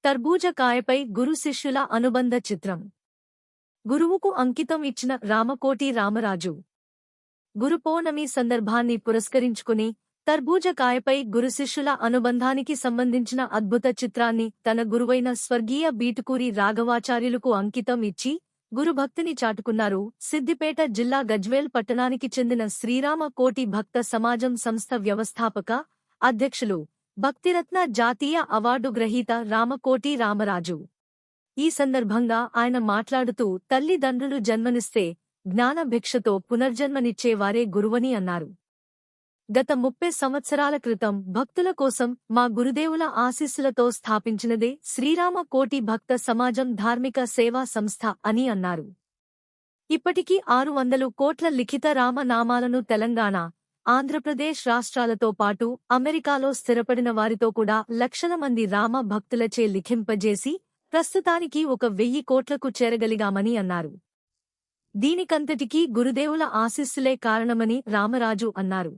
తర్బూజ కాయపై గురు శిష్యుల అనుబంధ చిత్రం. గురువుకు అంకితం ఇచ్చిన రామకోటి రామరాజు. గురు పౌర్ణమి సందర్భాన్ని పురస్కరించుకుని తర్బూజ కాయపై గురు శిష్యుల అనుబంధానికి సంబంధించిన అద్భుత చిత్రాన్ని తన గురువైన స్వర్గీయ బీటుకూరి రాఘవాచార్యులుకు అంకితం ఇచ్చి గురుభక్తిని చాటుకున్నారు సిద్దిపేట జిల్లా గజ్వేల్ పట్టణానికి చెందిన శ్రీరామ కోటి భక్త సమాజం సంస్థ వ్యవస్థాపక అధ్యక్షులు భక్తిరత్న జాతీయ అవార్డు గ్రహీత రామకోటి రామరాజు. ఈ సందర్భంగా ఆయన మాట్లాడుతూ తల్లిదండ్రులు జన్మనిస్తే జ్ఞాన భిక్షతో పునర్జన్మనిచ్చేవారే గురువని అన్నారు. గత 30 సంవత్సరాల క్రితం భక్తుల కోసం మా గురుదేవుల ఆశీస్సులతో స్థాపించినదే శ్రీరామ కోటి భక్త సమాజం ధార్మిక సేవా సంస్థ అని అన్నారు. ఇప్పటికీ 600 కోట్ల లిఖిత రామనామాలను తెలంగాణ, ఆంధ్రప్రదేశ్ రాష్ట్రాలతో పాటు అమెరికాలో స్థిరపడిన వారితో కూడా లక్షల మంది రామ భక్తులచే లిఖింపజేసి ప్రస్తుతానికి 1000 కోట్లకు చేరగలిగామని అన్నారు. దీనికంతటికీ గురుదేవుల ఆశీస్సులే కారణమని రామరాజు అన్నారు.